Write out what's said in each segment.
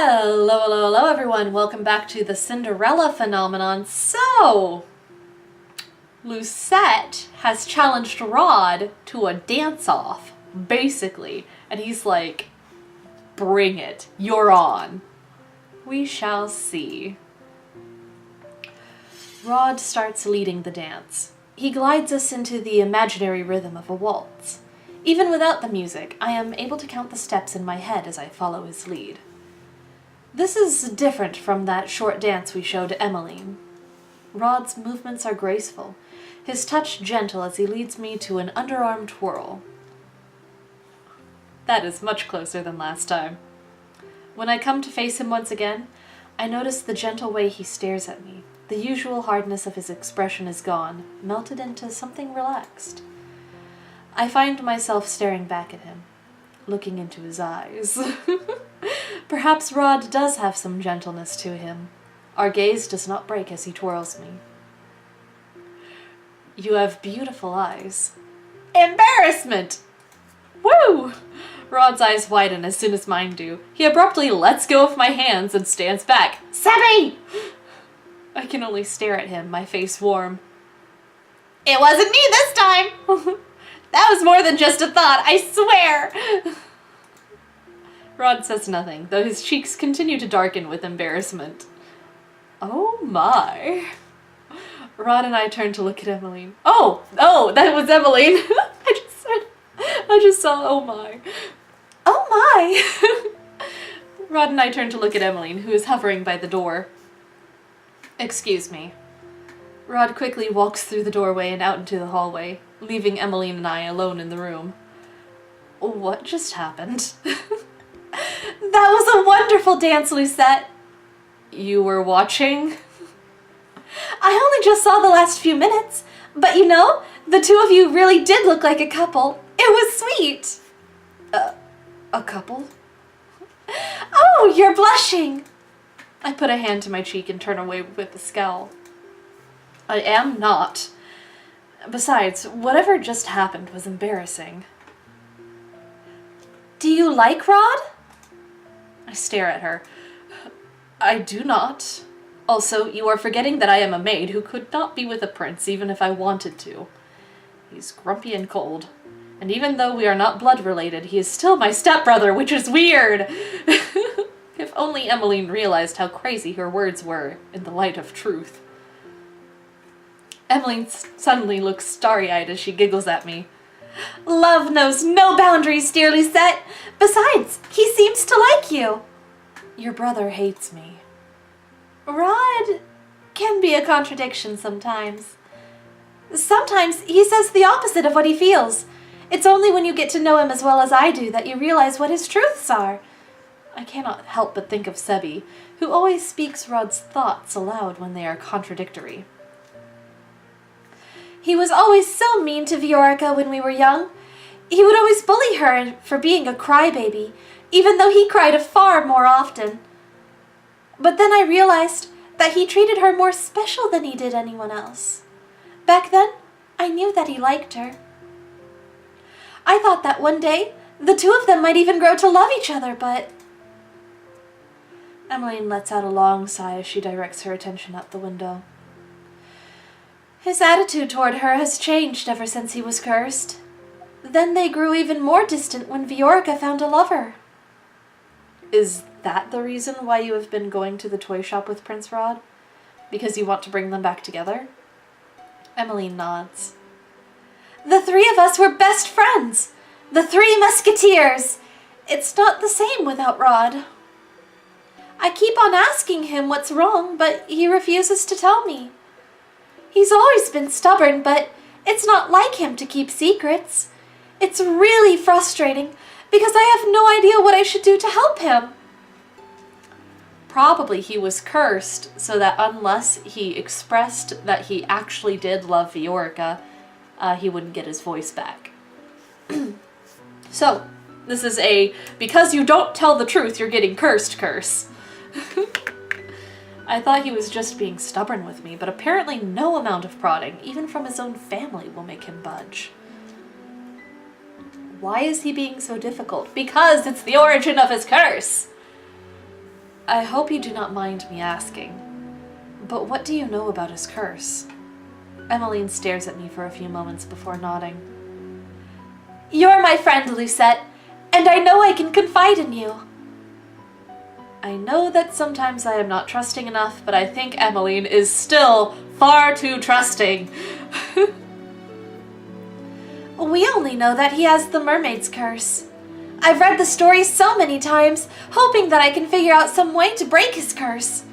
Hello, hello, hello everyone. Welcome back to the Cinderella phenomenon. So, Lucette has challenged Rod to a dance-off, basically. And he's like, bring it. You're on. We shall see. Rod starts leading the dance. He glides us into the imaginary rhythm of a waltz. Even without the music, I am able to count the steps in my head as I follow his lead. This is different from that short dance we showed Emmeline. Rod's movements are graceful, his touch gentle as he leads me to an underarm twirl. That is much closer than last time. When I come to face him once again, I notice the gentle way he stares at me. The usual hardness of his expression is gone, melted into something relaxed. I find myself staring back at him, looking into his eyes. Perhaps Rod does have some gentleness to him. Our gaze does not break as he twirls me. You have beautiful eyes. Embarrassment! Woo! Rod's eyes widen as soon as mine do. He abruptly lets go of my hands and stands back. Sebby! I can only stare at him, my face warm. It wasn't me this time! That was more than just a thought, I swear! Rod says nothing, though his cheeks continue to darken with embarrassment. Oh my. Rod and I turn to look at Emmeline. Oh, that was Emmeline. I just saw oh my. Oh my. Rod and I turn to look at Emmeline, who is hovering by the door. Excuse me. Rod quickly walks through the doorway and out into the hallway, leaving Emmeline and I alone in the room. What just happened? That was a wonderful dance, Lucette. You were watching? I only just saw the last few minutes, but you know, the two of you really did look like a couple. It was sweet. A couple? Oh, you're blushing. I put a hand to my cheek and turn away with a scowl. I am not. Besides, whatever just happened was embarrassing. Do you like Rod? I stare at her. I do not. Also, you are forgetting that I am a maid who could not be with a prince even if I wanted to. He's grumpy and cold. And even though we are not blood related, he is still my stepbrother, which is weird! If only Emmeline realized how crazy her words were in the light of truth. Emmeline suddenly looks starry-eyed as she giggles at me. Love knows no boundaries, dear Lucette. Besides, he seems to like you. Your brother hates me. Rod can be a contradiction sometimes. Sometimes he says the opposite of what he feels. It's only when you get to know him as well as I do that you realize what his truths are. I cannot help but think of Sebby, who always speaks Rod's thoughts aloud when they are contradictory. He was always so mean to Viorica when we were young. He would always bully her for being a crybaby, even though he cried far more often. But then I realized that he treated her more special than he did anyone else. Back then, I knew that he liked her. I thought that one day, the two of them might even grow to love each other, but... Emmeline lets out a long sigh as she directs her attention out the window. His attitude toward her has changed ever since he was cursed. Then they grew even more distant when Viorica found a lover. Is that the reason why you have been going to the toy shop with Prince Rod? Because you want to bring them back together? Emmeline nods. The three of us were best friends. The Three Musketeers. It's not the same without Rod. I keep on asking him what's wrong, but he refuses to tell me. He's always been stubborn, but it's not like him to keep secrets. It's really frustrating because I have no idea what I should do to help him. Probably he was cursed so that unless he expressed that he actually did love Viorica, he wouldn't get his voice back. So, this is a because you don't tell the truth you're getting cursed curse. I thought he was just being stubborn with me, but apparently no amount of prodding, even from his own family, will make him budge. Why is he being so difficult? Because it's the origin of his curse! I hope you do not mind me asking, but what do you know about his curse? Emmeline stares at me for a few moments before nodding. You're my friend, Lucette, and I know I can confide in you. I know that sometimes I am not trusting enough, but I think Emmeline is still far too trusting. We only know that he has the mermaid's curse. I've read the story so many times, hoping that I can figure out some way to break his curse.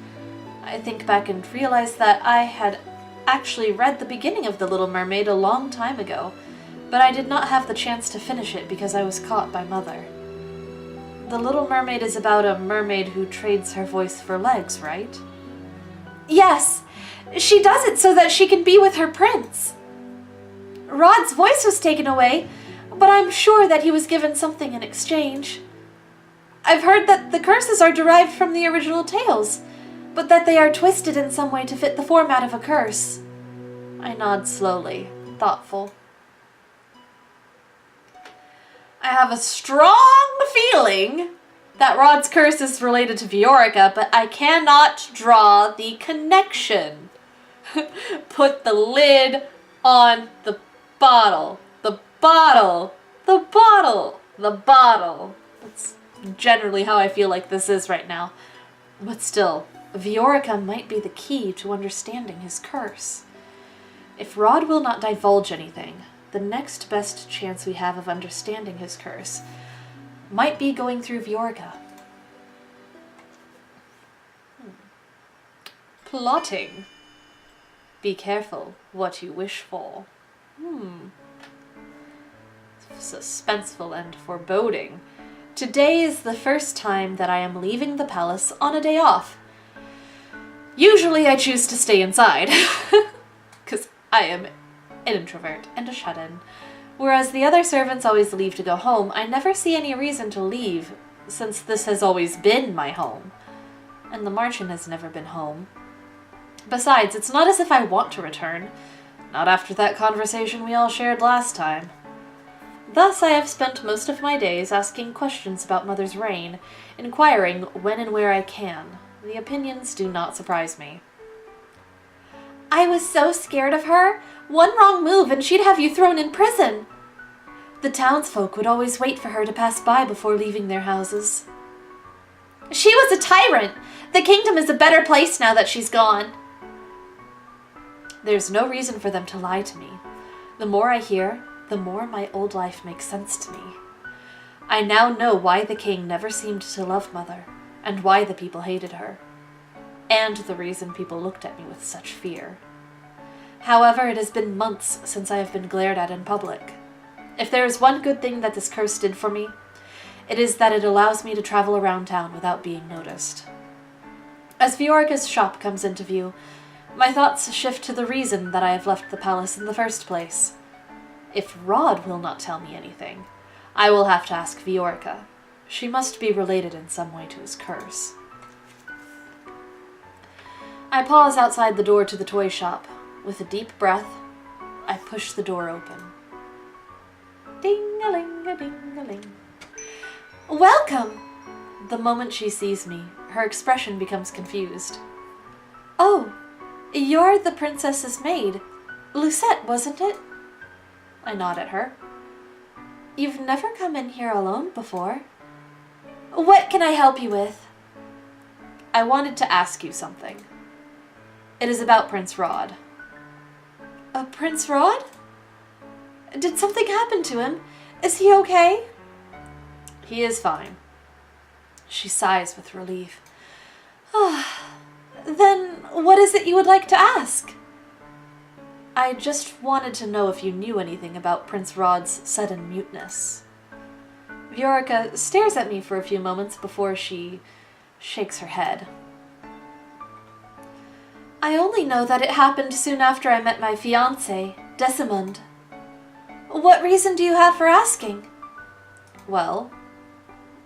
I think back and realize that I had actually read the beginning of The Little Mermaid a long time ago, but I did not have the chance to finish it because I was caught by Mother. The Little Mermaid is about a mermaid who trades her voice for legs, right? Yes, she does it so that she can be with her prince. Rod's voice was taken away, but I'm sure that he was given something in exchange. I've heard that the curses are derived from the original tales, but that they are twisted in some way to fit the format of a curse. I nod slowly, thoughtful. I have a strong feeling that Rod's curse is related to Viorica, but I cannot draw the connection. Put the lid on the bottle. The bottle. The bottle. The bottle. That's generally how I feel like this is right now. But still, Viorica might be the key to understanding his curse. If Rod will not divulge anything, the next best chance we have of understanding his curse might be going through Viorica. Plotting. Be careful what you wish for. Suspenseful and foreboding. Today is the first time that I am leaving the palace on a day off. Usually I choose to stay inside, because I am an introvert and a shut-in. Whereas the other servants always leave to go home, I never see any reason to leave, since this has always been my home. And the Martian has never been home. Besides, it's not as if I want to return. Not after that conversation we all shared last time. Thus I have spent most of my days asking questions about Mother's reign, inquiring when and where I can. The opinions do not surprise me. I was so scared of her. One wrong move and she'd have you thrown in prison. The townsfolk would always wait for her to pass by before leaving their houses. She was a tyrant. The kingdom is a better place now that she's gone. There's no reason for them to lie to me. The more I hear, the more my old life makes sense to me. I now know why the king never seemed to love Mother, and why the people hated her, and the reason people looked at me with such fear. However, it has been months since I have been glared at in public. If there is one good thing that this curse did for me, it is that it allows me to travel around town without being noticed. As Viorica's shop comes into view, my thoughts shift to the reason that I have left the palace in the first place. If Rod will not tell me anything, I will have to ask Viorica. She must be related in some way to his curse. I pause outside the door to the toy shop. With a deep breath, I push the door open. Ding-a-ling-a-ding-a-ling. Welcome! The moment she sees me, her expression becomes confused. Oh, you're the princess's maid. Lucette, wasn't it? I nod at her. You've never come in here alone before. What can I help you with? I wanted to ask you something. It is about Prince Rod. Prince Rod? Did something happen to him? Is he okay? He is fine. She sighs with relief. Then what is it you would like to ask? I just wanted to know if you knew anything about Prince Rod's sudden muteness. Viorica stares at me for a few moments before she shakes her head. I only know that it happened soon after I met my fiancé, Desimond. What reason do you have for asking? Well,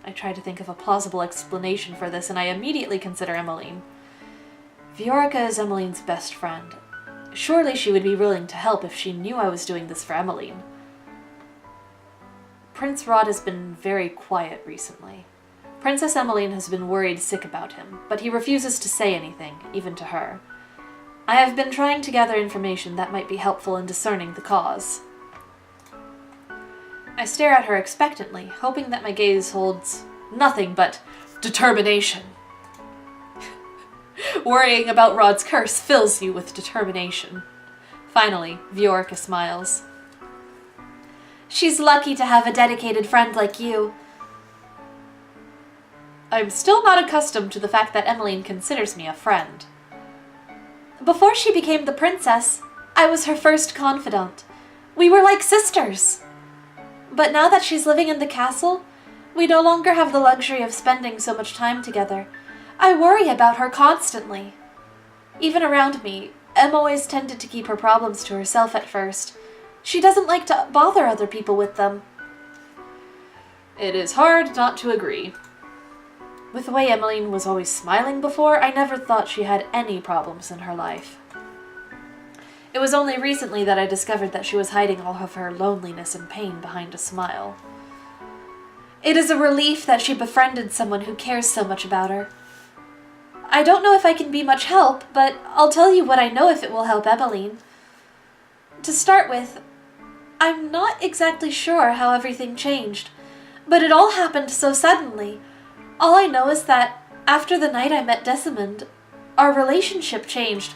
I try to think of a plausible explanation for this, and I immediately consider Emmeline. Viorica is Emmeline's best friend. Surely she would be willing to help if she knew I was doing this for Emmeline. Prince Rod has been very quiet recently. Princess Emmeline has been worried sick about him, but he refuses to say anything, even to her. I have been trying to gather information that might be helpful in discerning the cause. I stare at her expectantly, hoping that my gaze holds nothing but determination. Worrying about Rod's curse fills you with determination. Finally, Viorica smiles. She's lucky to have a dedicated friend like you. I'm still not accustomed to the fact that Emmeline considers me a friend. Before she became the princess, I was her first confidant. We were like sisters. But now that she's living in the castle, we no longer have the luxury of spending so much time together. I worry about her constantly. Even around me, Em always tended to keep her problems to herself at first. She doesn't like to bother other people with them. It is hard not to agree. With the way Emmeline was always smiling before, I never thought she had any problems in her life. It was only recently that I discovered that she was hiding all of her loneliness and pain behind a smile. It is a relief that she befriended someone who cares so much about her. I don't know if I can be much help, but I'll tell you what I know if it will help Emmeline. To start with, I'm not exactly sure how everything changed, but it all happened so suddenly. All I know is that after the night I met Desmond, our relationship changed.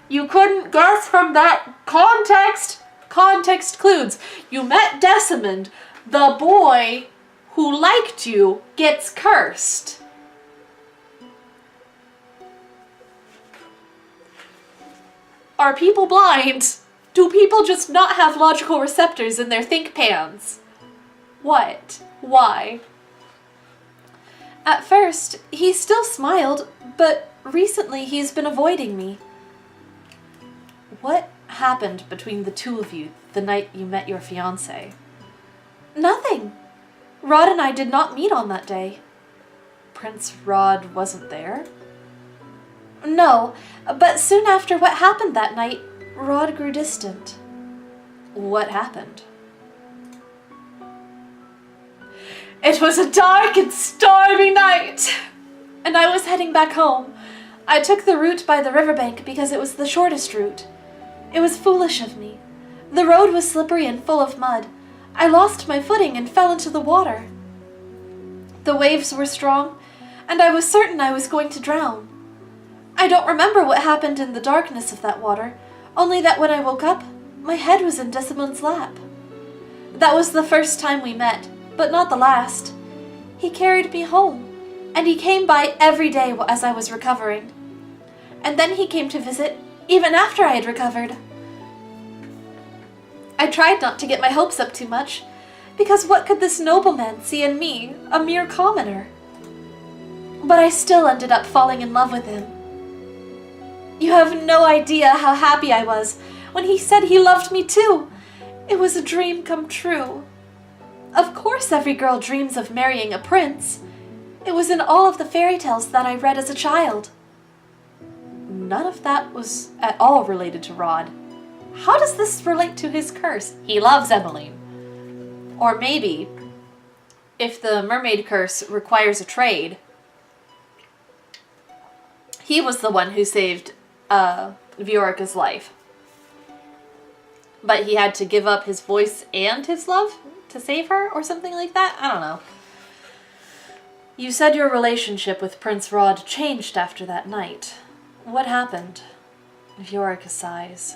You couldn't guess from that context? Context clues. You met Desmond, the boy who liked you gets cursed. Are people blind? Do people just not have logical receptors in their think pans? What? Why? At first, he still smiled, but recently he's been avoiding me. What happened between the two of you the night you met your fiancé? Nothing. Rod and I did not meet on that day. Prince Rod wasn't there? No, but soon after what happened that night, Rod grew distant. What happened? It was a dark and stormy night, and I was heading back home. I took the route by the riverbank because it was the shortest route. It was foolish of me. The road was slippery and full of mud. I lost my footing and fell into the water. The waves were strong, and I was certain I was going to drown. I don't remember what happened in the darkness of that water, only that when I woke up, my head was in Desmond's lap. That was the first time we met, but not the last. He carried me home, and he came by every day as I was recovering. And then he came to visit, even after I had recovered. I tried not to get my hopes up too much, because what could this nobleman see in me, a mere commoner? But I still ended up falling in love with him. You have no idea how happy I was when he said he loved me too. It was a dream come true. Of course every girl dreams of marrying a prince. It was in all of the fairy tales that I read as a child. None of that was at all related to Rod. How does this relate to his curse? He loves Emmeline. Or maybe, if the mermaid curse requires a trade, he was the one who saved Viorica's life. But he had to give up his voice and his love to save her, or something like that? I don't know. You said your relationship with Prince Rod changed after that night. What happened? Viorica sighs.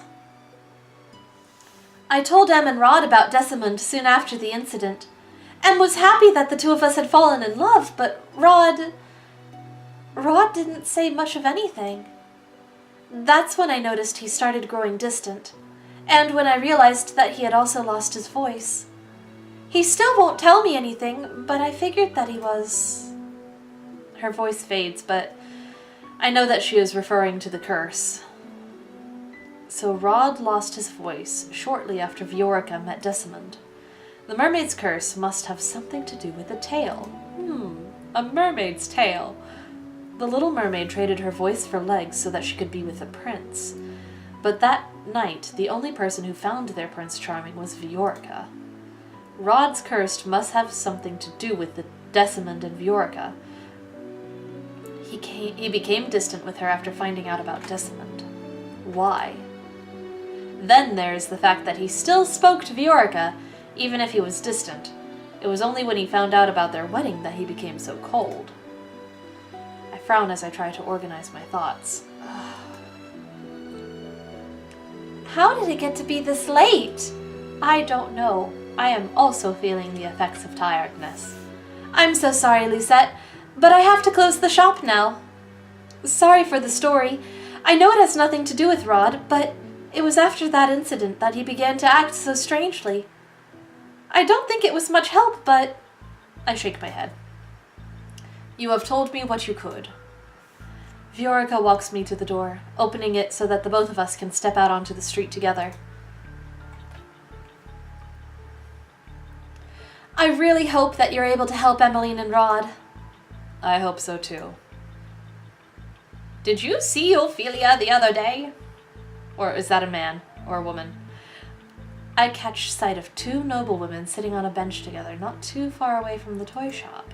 I told Em and Rod about Desmond soon after the incident. Em was happy that the two of us had fallen in love, but Rod didn't say much of anything. That's when I noticed he started growing distant, and when I realized that he had also lost his voice. He still won't tell me anything, but I figured that he was... Her voice fades, but I know that she is referring to the curse. So Rod lost his voice shortly after Viorica met Desmond. The mermaid's curse must have something to do with a tail. A mermaid's tail. The little mermaid traded her voice for legs so that she could be with a prince. But that night, the only person who found their Prince Charming was Viorica. Rod's curse must have something to do with the Desmond and Viorica. He became distant with her after finding out about Desmond. Why? Then there's the fact that he still spoke to Viorica, even if he was distant. It was only when he found out about their wedding that he became so cold. I frown as I try to organize my thoughts. How did it get to be this late? I don't know. I am also feeling the effects of tiredness. I'm so sorry, Lucette, but I have to close the shop now. Sorry for the story. I know it has nothing to do with Rod, but it was after that incident that he began to act so strangely. I don't think it was much help, but... I shake my head. You have told me what you could. Viorica walks me to the door, opening it so that the both of us can step out onto the street together. I really hope that you're able to help Emmeline and Rod. I hope so too. Did you see Ophelia the other day? Or is that a man or a woman? I catch sight of two noblewomen sitting on a bench together, not too far away from the toy shop.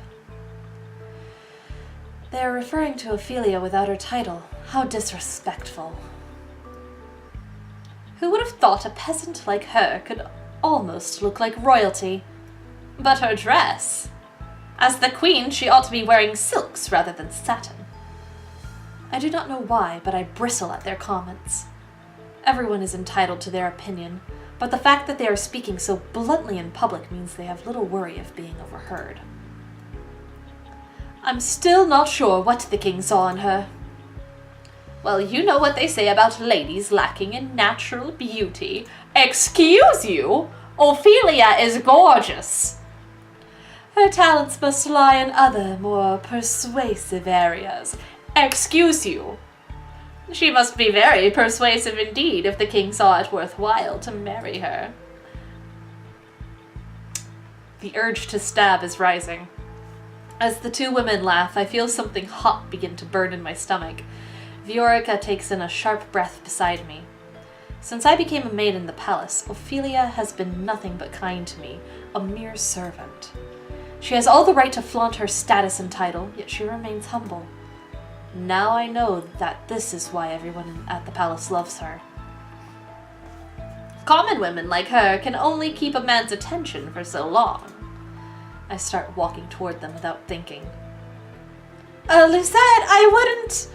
They are referring to Ophelia without her title. How disrespectful. Who would have thought a peasant like her could almost look like royalty? But her dress! As the queen, she ought to be wearing silks rather than satin. I do not know why, but I bristle at their comments. Everyone is entitled to their opinion, but the fact that they are speaking so bluntly in public means they have little worry of being overheard. I'm still not sure what the king saw in her. Well, you know what they say about ladies lacking in natural beauty. Excuse you? Ophelia is gorgeous. Her talents must lie in other, more persuasive areas. Excuse you. She must be very persuasive indeed if the king saw it worthwhile to marry her. The urge to stab is rising. As the two women laugh, I feel something hot begin to burn in my stomach. Viorica takes in a sharp breath beside me. Since I became a maid in the palace, Ophelia has been nothing but kind to me, a mere servant. She has all the right to flaunt her status and title, yet she remains humble. Now I know that this is why everyone at the palace loves her. Common women like her can only keep a man's attention for so long. I start walking toward them without thinking. Lucette, I wouldn't...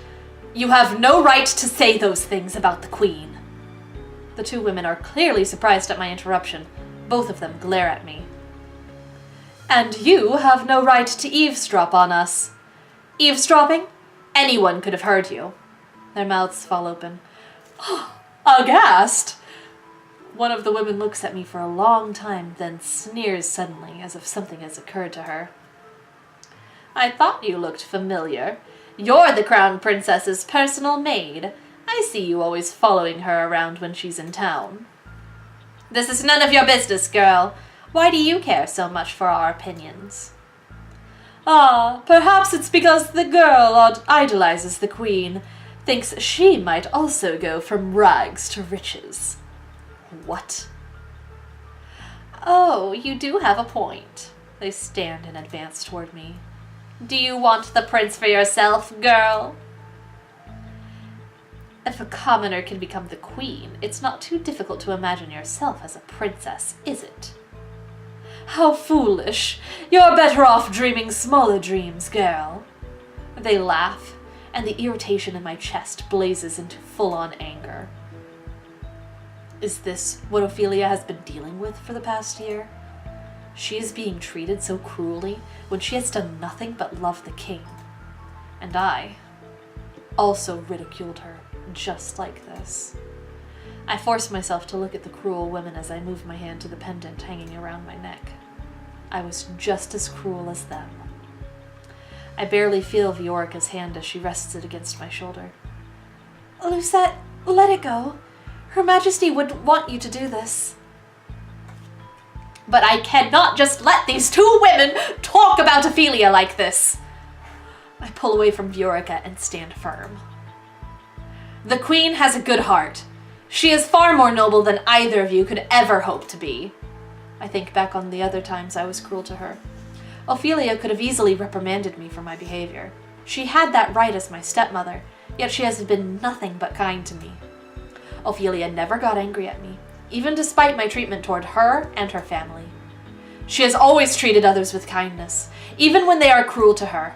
You have no right to say those things about the queen. The two women are clearly surprised at my interruption. Both of them glare at me. And you have no right to eavesdrop on us. Eavesdropping? Anyone could have heard you. Their mouths fall open. Aghast! One of the women looks at me for a long time, then sneers suddenly, as if something has occurred to her. I thought you looked familiar. You're the crown princess's personal maid. I see you always following her around when she's in town. This is none of your business, girl. Why do you care so much for our opinions? Ah, perhaps it's because the girl idolizes the queen, thinks she might also go from rags to riches. What? Oh, you do have a point. They stand and advance toward me. Do you want the prince for yourself, girl? If a commoner can become the queen, it's not too difficult to imagine yourself as a princess, is it? How foolish! You're better off dreaming smaller dreams, girl. They laugh, and the irritation in my chest blazes into full-on anger. Is this what Ophelia has been dealing with for the past year? She is being treated so cruelly when she has done nothing but love the king. And I also ridiculed her just like this. I force myself to look at the cruel women as I move my hand to the pendant hanging around my neck. I was just as cruel as them. I barely feel Viorica's hand as she rests it against my shoulder. Lucette, let it go. Her Majesty wouldn't want you to do this. But I cannot just let these two women talk about Ophelia like this. I pull away from Viorica and stand firm. The queen has a good heart. She is far more noble than either of you could ever hope to be. I think back on the other times I was cruel to her. Ophelia could have easily reprimanded me for my behavior. She had that right as my stepmother, yet she has been nothing but kind to me. Ophelia never got angry at me, even despite my treatment toward her and her family. She has always treated others with kindness, even when they are cruel to her.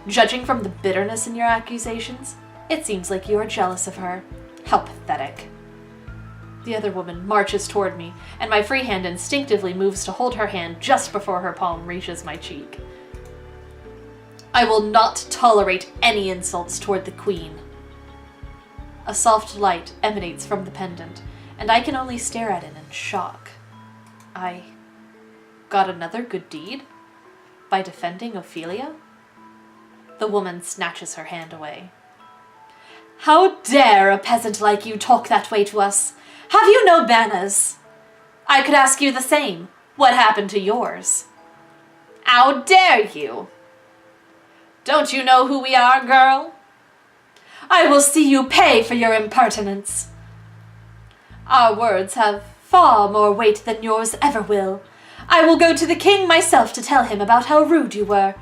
Judging from the bitterness in your accusations, it seems like you are jealous of her. How pathetic. The other woman marches toward me, and my free hand instinctively moves to hold her hand just before her palm reaches my cheek. I will not tolerate any insults toward the queen. A soft light emanates from the pendant, and I can only stare at it in shock. I got another good deed? By defending Ophelia? The woman snatches her hand away. How dare a peasant like you talk that way to us? Have you no manners? I could ask you the same. What happened to yours? How dare you? Don't you know who we are, girl? I will see you pay for your impertinence. Our words have far more weight than yours ever will. I will go to the king myself to tell him about how rude you were.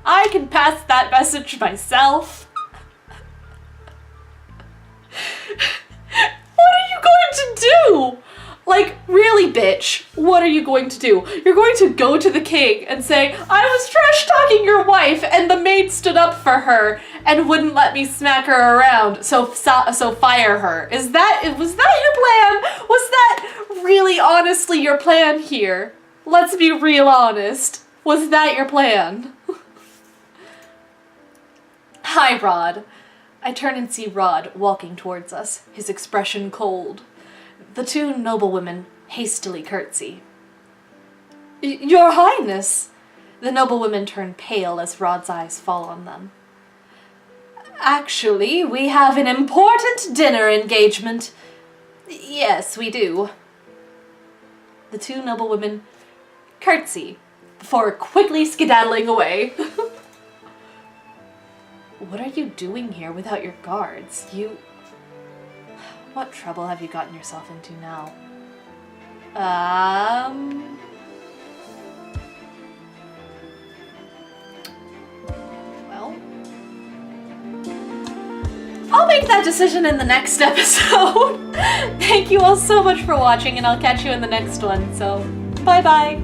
I can pass that message myself. What are you going to do? Like, really, bitch, what are you going to do? You're going to go to the king and say, I was trash-talking your wife, and the maid stood up for her and wouldn't let me smack her around, so fire her. Was that your plan? Was that really honestly your plan here? Let's be real honest. Was that your plan? Hi, Rod. I turn and see Rod walking towards us, his expression cold. The two noblewomen hastily curtsy. Your Highness! The noblewomen turn pale as Rod's eyes fall on them. Actually, we have an important dinner engagement. Yes, we do. The two noblewomen curtsy before quickly skedaddling away. What are you doing here without your guards? What trouble have you gotten yourself into now? Well, I'll make that decision in the next episode. Thank you all so much for watching, and I'll catch you in the next one, so bye-bye.